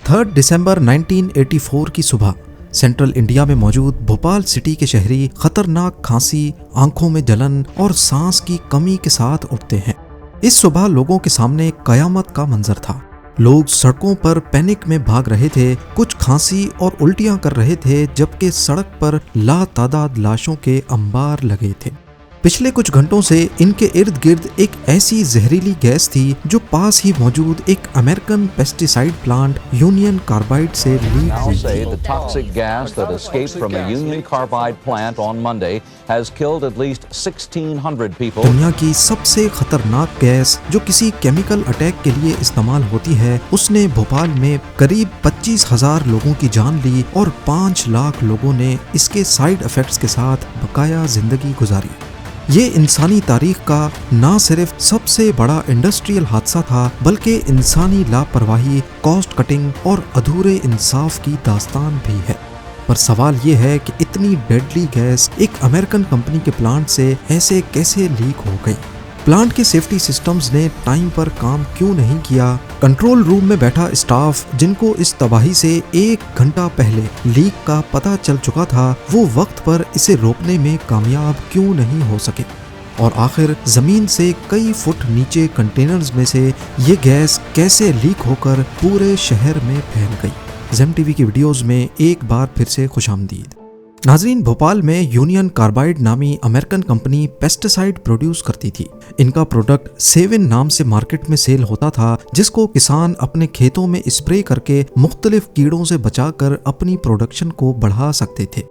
3 दिसंबर 1984 की सुबह central India में मौजूद भोपाल सिटी के शहरी खतरनाक खांसी, आंखों में जलन और सांस की कमी के साथ उठते हैं। इस सुबह लोगों के सामने कयामत का मंजर था। लोग सड़कों पर पैनिक में भाग रहे थे, कुछ खांसी और उल्टियां कर रहे थे, जबकि सड़क पर लातादाद लाशों के अंबार लगे थे। पिछले कुछ घंटों से इनके इर्द गिर्द एक ऐसी जहरीली गैस थी जो पास ही मौजूद एक American pesticide plant union carbide से लीक हुई थी। दुनिया की सबसे खतरनाक गैस जो किसी केमिकल अटैक के लिए इस्तेमाल होती है, उसने भोपाल में करीब 25,000 लोगों की जान ली और 5 लाख लोगों ने इसके साइड इफेक्ट्स के साथ बकाया जिंदगी गुजारी। ये इंसानी तारीख का ना सिर्फ सबसे बड़ा इंडस्ट्रियल हादसा था, बल्कि इंसानी लापरवाही, कॉस्ट कटिंग और अधूरे इंसाफ की दास्तान भी है। पर सवाल ये है कि इतनी डेडली गैस एक अमेरिकन कंपनी के प्लांट से ऐसे कैसे लीक हो गई? प्लांट के सेफ्टी सिस्टम्स ने टाइम पर काम क्यों नहीं किया? कंट्रोल रूम में बैठा स्टाफ, जिनको इस तबाही से 1 घंटा पहले लीक का पता चल चुका था, वो वक्त पर इसे रोकने में कामयाब क्यों नहीं हो सके? और आखिर जमीन से कई फुट नीचे कंटेनर्स में से ये गैस कैसे लीक होकर पूरे शहर में फैल गई? ज़ेम टीवी की वीडियोस में एक बार फिर से खुशामदीद। नाजरीन, भोपाल में यूनियन कार्बाइड नामी अमेरिकन कंपनी पेस्टिसाइड प्रोड्यूस करती थी। इनका प्रोडक्ट सेविन नाम से मार्केट में सेल होता था, जिसको किसान अपने खेतों में स्प्रे करके मुख्तलिफ कीड़ों से बचाकर अपनी प्रोडक्शन को बढ़ा सकते थे।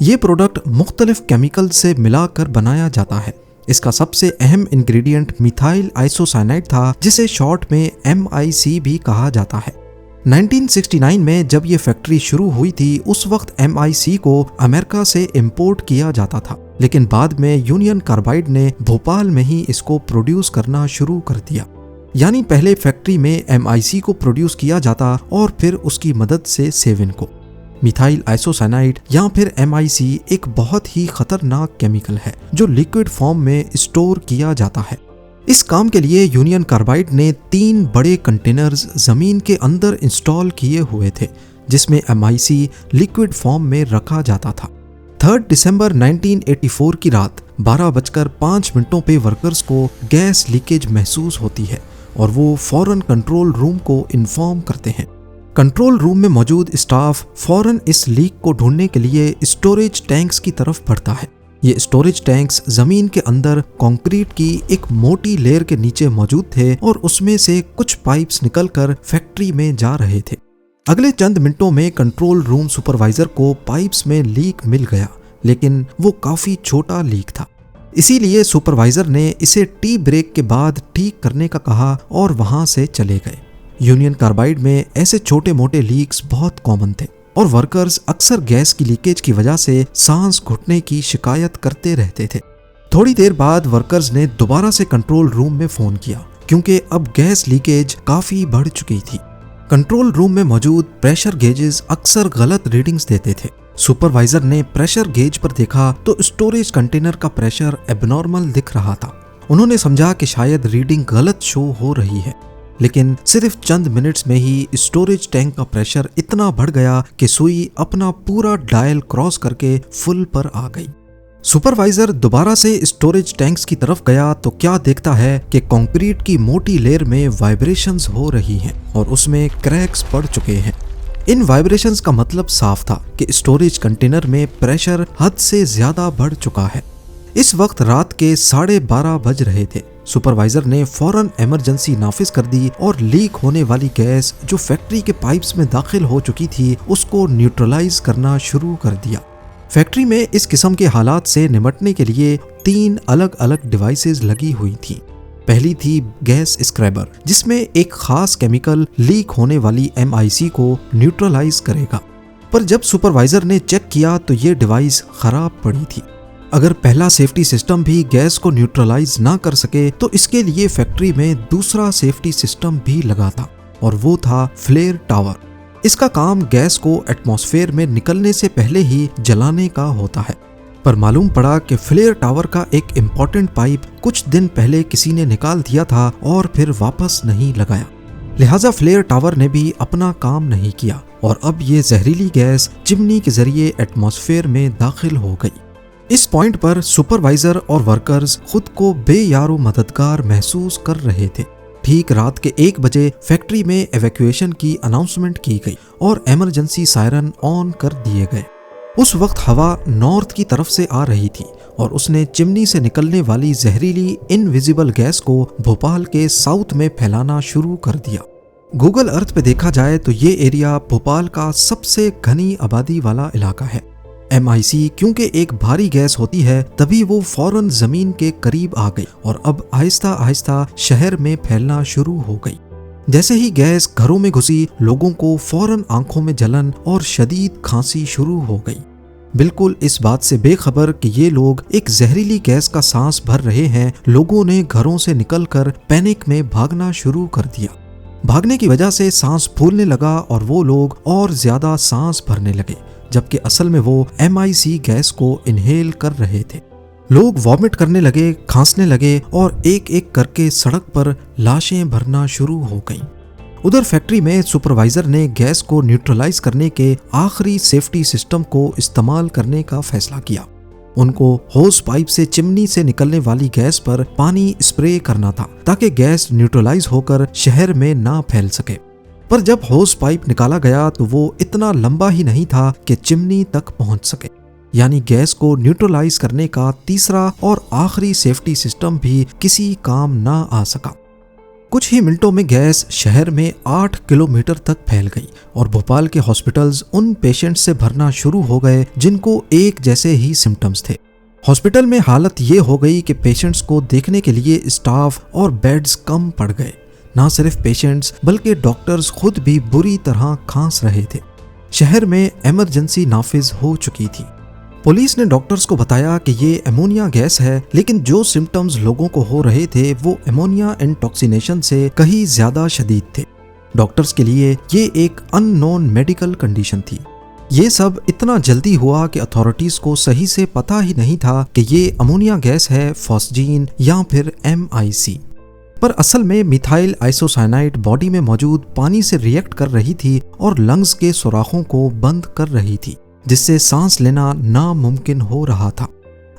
ये प्रोडक्ट मुख्तलिफ केमिकल से मिलाकर बनाया जाता है। इसका सबसे अहम इंग्रेडिएंट मिथाइल आइसोसाइनाइड था, जिसे शॉर्ट में MIC भी कहा जाता है। 1969 में जब ये फैक्ट्री शुरू हुई थी, उस वक्त MIC को अमेरिका से इंपोर्ट किया जाता था, लेकिन बाद में यूनियन कार्बाइड ने भोपाल में ही इसको प्रोड्यूस करना शुरू कर दिया। यानी पहले फैक्ट्री में MIC को प्रोड्यूस किया जाता और फिर उसकी मदद से सेविन को। मिथाइल आइसोसाइनाइड या फिर MIC एक बहुत ही खतरनाक केमिकल है जो लिक्विड फॉर्म में स्टोर किया जाता है। इस काम के लिए यूनियन कार्बाइड ने 3 बड़े कंटेनर्स जमीन के अंदर इंस्टॉल किए हुए थे, जिसमें MIC लिक्विड फॉर्म में रखा जाता था। 3 दिसंबर 1984 की रात 12:05 पे वर्कर्स को गैस लीकेज महसूस होती है और वो फौरन कंट्रोल रूम को इन्फॉर्म करते हैं। कंट्रोल रूम में मौजूद स्टाफ फौरन इस लीक को ढूंढने के लिए स्टोरेज टैंक्स की तरफ बढ़ता है। ये स्टोरेज टैंक्स जमीन के अंदर कंक्रीट की एक मोटी लेयर के नीचे मौजूद थे और उसमें से कुछ पाइप्स निकलकर फैक्ट्री में जा रहे थे। अगले चंद मिनटों में कंट्रोल रूम सुपरवाइजर को पाइप्स में लीक मिल गया, लेकिन वो काफी छोटा लीक था। इसीलिए सुपरवाइजर ने इसे टी ब्रेक के बाद ठीक करने का कहा और वहां से चले गए। यूनियन कार्बाइड में ऐसे छोटे मोटे लीक्स बहुत कॉमन थे और वर्कर्स अक्सर गैस की लीकेज की वजह से सांस घुटने की शिकायत करते रहते थे। थोड़ी देर बाद वर्कर्स ने दोबारा से कंट्रोल रूम में फोन किया, क्योंकि अब गैस लीकेज काफी बढ़ चुकी थी। कंट्रोल रूम में मौजूद प्रेशर गेजेस अक्सर गलत रीडिंग्स देते थे। सुपरवाइजर ने प्रेशर गेज पर देखा तो स्टोरेज कंटेनर का प्रेशर एबनॉर्मल दिख रहा था। उन्होंने समझा कि शायद रीडिंग गलत शो हो रही है, लेकिन सिर्फ चंद मिनट्स में ही स्टोरेज टैंक का प्रेशर इतना बढ़ गया कि सुई अपना पूरा डायल क्रॉस करके फुल पर आ गई। सुपरवाइजर दोबारा से स्टोरेज टैंक्स की तरफ गया तो क्या देखता है कि कंक्रीट की मोटी लेयर में वाइब्रेशंस हो रही हैं और उसमें क्रैक्स पड़ चुके हैं। इन वाइब्रेशंस का मतलब साफ था कि स्टोरेज कंटेनर में प्रेशर हद से ज्यादा बढ़ चुका है। इस वक्त रात के 12:30 बज रहे थे। सुपरवाइजर ने फौरन इमरजेंसी नाफिज कर दी और लीक होने वाली गैस जो फैक्ट्री के पाइप्स में दाखिल हो चुकी थी, उसको न्यूट्रलाइज करना शुरू कर दिया। फैक्ट्री में इस किस्म के हालात से निपटने के लिए 3 अलग अलग डिवाइसेस लगी हुई थी। पहली थी गैस स्क्रैबर, जिसमें एक खास केमिकल लीक होने वाली MIC को न्यूट्रलाइज करेगा। पर जब सुपरवाइजर ने चेक किया तो ये डिवाइस खराब पड़ी थी। अगर पहला सेफ्टी सिस्टम भी गैस को न्यूट्रलाइज ना कर सके तो इसके लिए फैक्ट्री में दूसरा सेफ्टी सिस्टम भी लगा था, और वो था फ्लेयर टावर। इसका काम गैस को एटमॉस्फेयर में निकलने से पहले ही जलाने का होता है। पर मालूम पड़ा कि फ्लेयर टावर का एक इम्पोर्टेंट पाइप कुछ दिन पहले किसी ने निकाल दिया था और फिर वापस नहीं लगाया। लिहाजा फ्लेयर टावर ने भी अपना काम नहीं किया और अब ये जहरीली गैस चिमनी के जरिए एटमॉस्फेयर में दाखिल हो गई। इस पॉइंट पर सुपरवाइजर और वर्कर्स खुद को बेयारो मददगार महसूस कर रहे थे। ठीक रात के 1 बजे फैक्ट्री में एवैक्यूएशन की अनाउंसमेंट की गई और इमरजेंसी सायरन ऑन कर दिए गए। उस वक्त हवा नॉर्थ की तरफ से आ रही थी और उसने चिमनी से निकलने वाली जहरीली इनविजिबल गैस को भोपाल के साउथ में फैलाना शुरू कर दिया। गूगल अर्थ पे देखा जाए तो ये एरिया भोपाल का सबसे घनी आबादी वाला इलाका है। MIC क्योंकि एक भारी गैस होती है तभी वो फौरन जमीन के करीब आ गई और अब आहिस्ता आहिस्ता शहर में फैलना शुरू हो गई। जैसे ही गैस घरों में घुसी, लोगों को फौरन आंखों में जलन और शदीद खांसी शुरू हो गई। बिल्कुल इस बात से बेखबर कि ये लोग एक जहरीली गैस का सांस भर रहे हैं, लोगों ने घरों से निकलकर पैनिक में भागना शुरू कर दिया। भागने की वजह से सांस फूलने लगा और वो लोग और ज्यादा सांस भरने लगे, जबकि असल में वो MIC गैस को इनहेल कर रहे थे। लोग वॉमिट करने लगे, खांसने लगे और एक एक करके सड़क पर लाशें भरना शुरू हो गईं। उधर फैक्ट्री में सुपरवाइजर ने गैस को न्यूट्रलाइज करने के आखिरी सेफ्टी सिस्टम को इस्तेमाल करने का फैसला किया। उनको होस पाइप से चिमनी से निकलने वाली गैस पर पानी स्प्रे करना था ताकि गैस न्यूट्रलाइज होकर शहर में ना फैल सके। पर जब होस पाइप निकाला गया तो वो इतना लंबा ही नहीं था कि चिमनी तक पहुंच सके, यानी गैस को न्यूट्रलाइज करने का तीसरा और आखिरी सेफ्टी सिस्टम भी किसी काम ना आ सका। कुछ ही मिनटों में गैस शहर में 8 किलोमीटर तक फैल गई और भोपाल के हॉस्पिटल्स उन पेशेंट्स से भरना शुरू हो गए जिनको एक जैसे ही सिम्टम्स थे। हॉस्पिटल में हालत ये हो गई कि पेशेंट्स को देखने के लिए स्टाफ और बेड्स कम पड़ गए। ना सिर्फ पेशेंट्स बल्कि डॉक्टर्स खुद भी बुरी तरह खांस रहे थे। शहर में इमरजेंसी नाफिज हो चुकी थी। पुलिस ने डॉक्टर्स को बताया कि ये एमोनिया गैस है, लेकिन जो सिम्टम्स लोगों को हो रहे थे वो एमोनिया इंटॉक्सिनेशन से कहीं ज्यादा शदीद थे। डॉक्टर्स के लिए ये एक अननोन मेडिकल कंडीशन थी। ये सब इतना जल्दी हुआ कि अथॉरिटीज को सही से पता ही नहीं था कि ये अमोनिया गैस है, फॉस्जीन या फिर MIC। पर असल में मिथाइल आइसोसाइनाइड बॉडी में मौजूद पानी से रिएक्ट कर रही थी और लंग्स के सुराखों को बंद कर रही थी, जिससे सांस लेना नामुमकिन हो रहा था।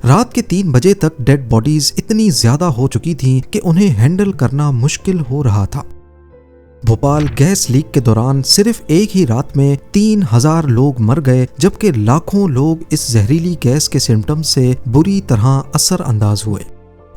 रात के 3 बजे तक डेड बॉडीज इतनी ज्यादा हो चुकी थीं कि उन्हें हैंडल करना मुश्किल हो रहा था। भोपाल गैस लीक के दौरान सिर्फ एक ही रात में 3000 लोग मर गए, जबकि लाखों लोग इस जहरीली गैस के सिम्टम्स से बुरी तरह असर अंदाज हुए।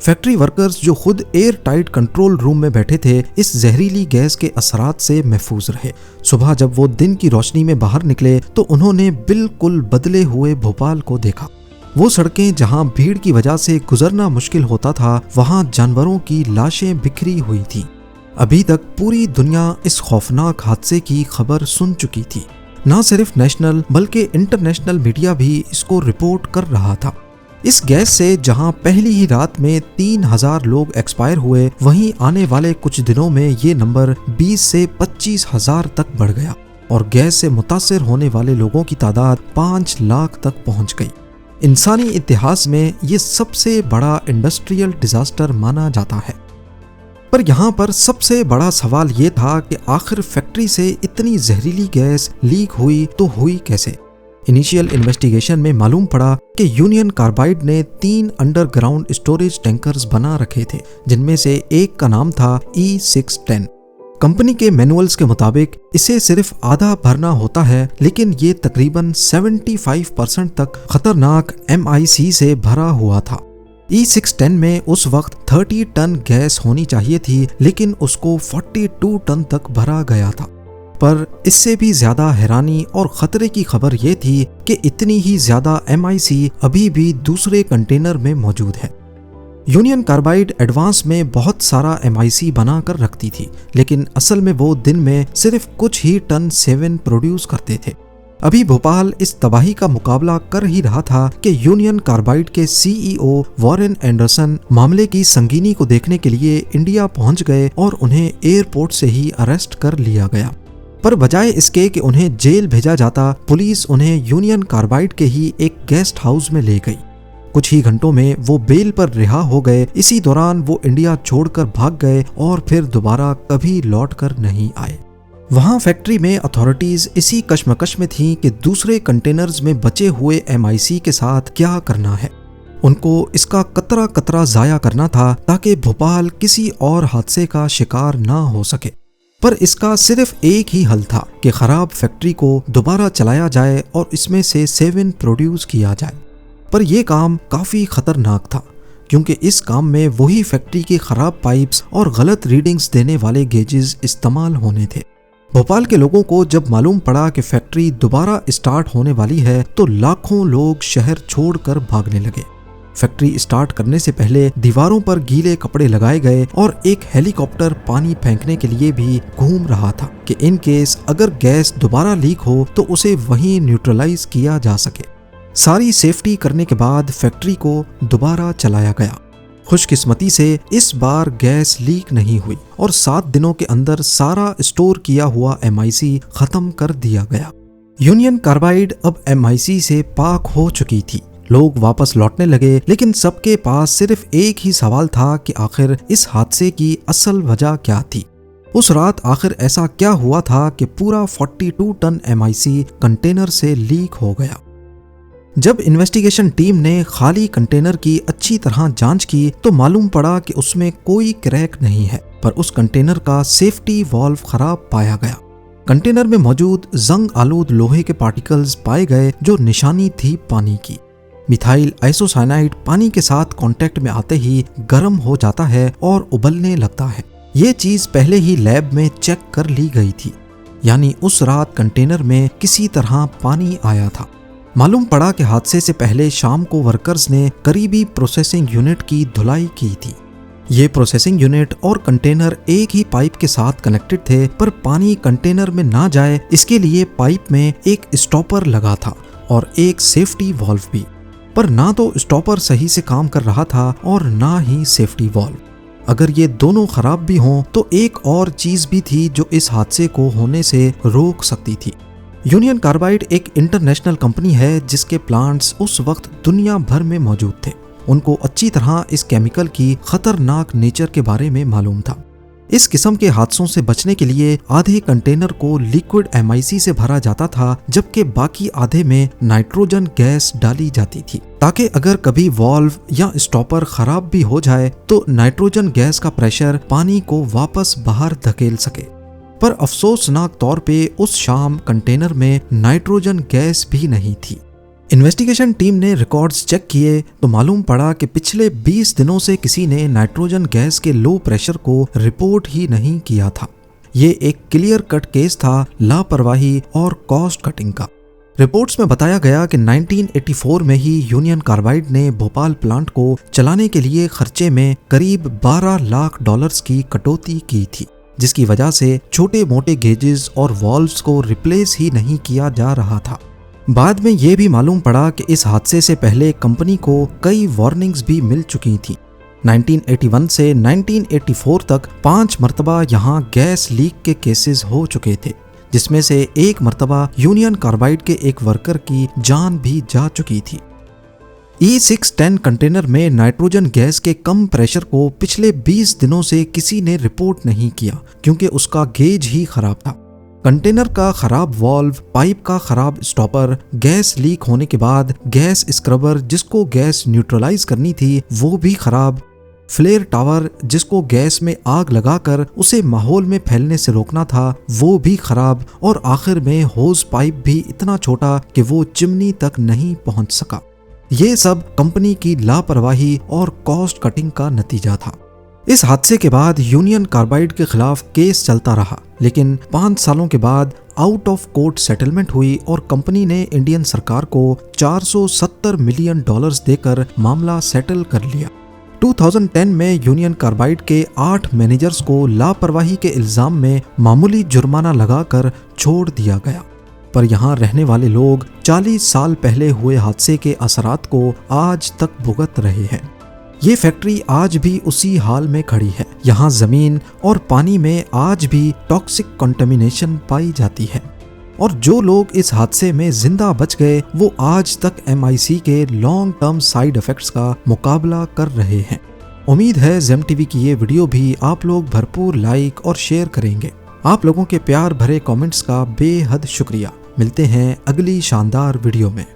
फैक्ट्री वर्कर्स जो खुद एयर टाइट कंट्रोल रूम में बैठे थे, इस जहरीली गैस के असरात से महफूज रहे। सुबह जब वो दिन की रोशनी में बाहर निकले तो उन्होंने बिल्कुल बदले हुए भोपाल को देखा। वो सड़कें जहां भीड़ की वजह से गुजरना मुश्किल होता था, वहां जानवरों की लाशें बिखरी हुई थी। अभी तक पूरी दुनिया इस खौफनाक हादसे की खबर सुन चुकी थी। न सिर्फ नेशनल बल्कि इंटरनेशनल मीडिया भी इसको रिपोर्ट कर रहा था। इस गैस से जहां पहली ही रात में 3000 लोग एक्सपायर हुए, वहीं आने वाले कुछ दिनों में ये नंबर 20 से 25,000 तक बढ़ गया और गैस से मुतासिर होने वाले लोगों की तादाद 5 लाख तक पहुंच गई। इंसानी इतिहास में ये सबसे बड़ा इंडस्ट्रियल डिजास्टर माना जाता है। पर यहाँ पर सबसे बड़ा सवाल ये था कि आखिर फैक्ट्री से इतनी जहरीली गैस लीक हुई तो हुई कैसे। इनिशियल इन्वेस्टिगेशन में मालूम पड़ा कि यूनियन कार्बाइड ने 3 अंडरग्राउंड स्टोरेज टैंकर्स बना रखे थे, जिनमें से एक का नाम था E610। कंपनी के मैनुअल्स के मुताबिक इसे सिर्फ आधा भरना होता है, लेकिन ये तकरीबन 75% तक खतरनाक MIC से भरा हुआ था। E610 में उस वक्त 30 टन गैस होनी चाहिए थी, लेकिन उसको 42 टन तक भरा गया था। पर इससे भी ज्यादा हैरानी और खतरे की खबर ये थी कि इतनी ही ज्यादा MIC अभी भी दूसरे कंटेनर में मौजूद है। यूनियन कार्बाइड एडवांस में बहुत सारा MIC बना कर रखती थी, लेकिन असल में वो दिन में सिर्फ कुछ ही टन 7 प्रोड्यूस करते थे। अभी भोपाल इस तबाही का मुकाबला कर ही रहा था कि यूनियन कार्बाइड के CEO वॉरेन एंडरसन मामले की संगीनी को देखने के लिए इंडिया पहुंच गए और उन्हें एयरपोर्ट से ही अरेस्ट कर लिया गया। पर बजाय इसके कि उन्हें जेल भेजा जाता, पुलिस उन्हें यूनियन कार्बाइड के ही एक गेस्ट हाउस में ले गई। कुछ ही घंटों में वो बेल पर रिहा हो गए। इसी दौरान वो इंडिया छोड़कर भाग गए और फिर दोबारा कभी लौट कर नहीं आए। वहां फैक्ट्री में अथॉरिटीज इसी कश्मकश में थीं कि दूसरे कंटेनर्स में बचे हुए MIC के साथ क्या करना है। उनको इसका कतरा कतरा जाया करना था ताकि भोपाल किसी और हादसे का शिकार ना हो सके। पर इसका सिर्फ एक ही हल था कि खराब फैक्ट्री को दोबारा चलाया जाए और इसमें से सेवन प्रोड्यूस किया जाए। पर यह काम काफी खतरनाक था क्योंकि इस काम में वही फैक्ट्री की खराब पाइप्स और गलत रीडिंग्स देने वाले गेजेस इस्तेमाल होने थे। भोपाल के लोगों को जब मालूम पड़ा कि फैक्ट्री दोबारा स्टार्ट होने वाली है तो लाखों लोग शहर छोड़कर भागने लगे। फैक्ट्री स्टार्ट करने से पहले दीवारों पर गीले कपड़े लगाए गए और एक हेलीकॉप्टर पानी फेंकने के लिए भी घूम रहा था कि इन केस अगर गैस दोबारा लीक हो तो उसे वहीं न्यूट्रलाइज किया जा सके। सारी सेफ्टी करने के बाद फैक्ट्री को दोबारा चलाया गया। खुशकिस्मती से इस बार गैस लीक नहीं हुई और 7 दिनों के अंदर सारा स्टोर किया हुआ MIC खत्म कर दिया गया। यूनियन कार्बाइड अब MIC से पाक हो चुकी थी। लोग वापस लौटने लगे, लेकिन सबके पास सिर्फ एक ही सवाल था कि आखिर इस हादसे की असल वजह क्या थी। उस रात आखिर ऐसा क्या हुआ था कि पूरा 42 टन MIC कंटेनर से लीक हो गया। जब इन्वेस्टिगेशन टीम ने खाली कंटेनर की अच्छी तरह जांच की तो मालूम पड़ा कि उसमें कोई क्रैक नहीं है, पर उस कंटेनर का सेफ्टी वाल्व खराब पाया गया। कंटेनर में मौजूद जंग आलूद लोहे के पार्टिकल्स पाए गए जो निशानी थी पानी की। मिथाइल आइसोसाइनाइड पानी के साथ कांटेक्ट में आते ही गर्म हो जाता है और उबलने लगता है। ये चीज पहले ही लैब में चेक कर ली गई थी, यानी उस रात कंटेनर में किसी तरह पानी आया था। मालूम पड़ा कि हादसे से पहले शाम को वर्कर्स ने करीबी प्रोसेसिंग यूनिट की धुलाई की थी। ये प्रोसेसिंग यूनिट और कंटेनर एक ही पाइप के साथ कनेक्टेड थे, पर पानी कंटेनर में ना जाए इसके लिए पाइप में एक स्टॉपर लगा था और एक सेफ्टी वाल्व भी। पर ना तो स्टॉपर सही से काम कर रहा था और ना ही सेफ्टी वाल्व। अगर ये दोनों खराब भी हों तो एक और चीज भी थी जो इस हादसे को होने से रोक सकती थी। यूनियन कार्बाइड एक इंटरनेशनल कंपनी है जिसके प्लांट्स उस वक्त दुनिया भर में मौजूद थे। उनको अच्छी तरह इस केमिकल की खतरनाक नेचर के बारे में मालूम था। इस किस्म के हादसों से बचने के लिए आधे कंटेनर को लिक्विड MIC से भरा जाता था, जबकि बाकी आधे में नाइट्रोजन गैस डाली जाती थी ताकि अगर कभी वाल्व या स्टॉपर खराब भी हो जाए तो नाइट्रोजन गैस का प्रेशर पानी को वापस बाहर धकेल सके। पर अफसोसनाक तौर पे उस शाम कंटेनर में नाइट्रोजन गैस भी नहीं थी। इन्वेस्टिगेशन टीम ने रिकॉर्ड्स चेक किए तो मालूम पड़ा कि पिछले 20 दिनों से किसी ने नाइट्रोजन गैस के लो प्रेशर को रिपोर्ट ही नहीं किया था। ये एक क्लियर कट केस था लापरवाही और कॉस्ट कटिंग का। रिपोर्ट्स में बताया गया कि 1984 में ही यूनियन कार्बाइड ने भोपाल प्लांट को चलाने के लिए खर्चे में करीब 12 लाख डॉलर्स की कटौती की थी, जिसकी वजह से छोटे मोटे गेजेस और वॉल्व्स को रिप्लेस ही नहीं किया जा रहा था। बाद में ये भी मालूम पड़ा कि इस हादसे से पहले कंपनी को कई वार्निंग्स भी मिल चुकी थी। 1981 से 1984 तक 5 मरतबा यहाँ गैस लीक के केसेस हो चुके थे, जिसमें से एक मरतबा यूनियन कार्बाइड के एक वर्कर की जान भी जा चुकी थी। E610 कंटेनर में नाइट्रोजन गैस के कम प्रेशर को पिछले 20 दिनों से किसी ने रिपोर्ट नहीं किया क्योंकि उसका गेज ही खराब था। कंटेनर का खराब वाल्व, पाइप का खराब स्टॉपर, गैस लीक होने के बाद गैस स्क्रबर जिसको गैस न्यूट्रलाइज करनी थी वो भी खराब, फ्लेयर टावर जिसको गैस में आग लगाकर उसे माहौल में फैलने से रोकना था वो भी खराब, और आखिर में होज पाइप भी इतना छोटा कि वो चिमनी तक नहीं पहुंच सका। ये सब कंपनी की लापरवाही और कॉस्ट कटिंग का नतीजा था। इस हादसे के बाद यूनियन कार्बाइड के खिलाफ केस चलता रहा, लेकिन 5 सालों के बाद आउट ऑफ कोर्ट सेटलमेंट हुई और कंपनी ने इंडियन सरकार को $470 मिलियन देकर मामला सेटल कर लिया। 2010 में यूनियन कार्बाइड के 8 मैनेजर्स को लापरवाही के इल्जाम में मामूली जुर्माना लगाकर छोड़ दिया गया, पर यहाँ रहने वाले लोग 40 साल पहले हुए हादसे के असरात को आज तक भुगत रहे हैं। ये फैक्ट्री आज भी उसी हाल में खड़ी है। यहाँ जमीन और पानी में आज भी टॉक्सिक कंटामिनेशन पाई जाती है और जो लोग इस हादसे में जिंदा बच गए वो आज तक MIC के लॉन्ग टर्म साइड इफेक्ट्स का मुकाबला कर रहे हैं। उम्मीद है जेम टीवी की ये वीडियो भी आप लोग भरपूर लाइक और शेयर करेंगे। आप लोगों के प्यार भरे कमेंट्स का बेहद शुक्रिया। मिलते हैं अगली शानदार वीडियो में।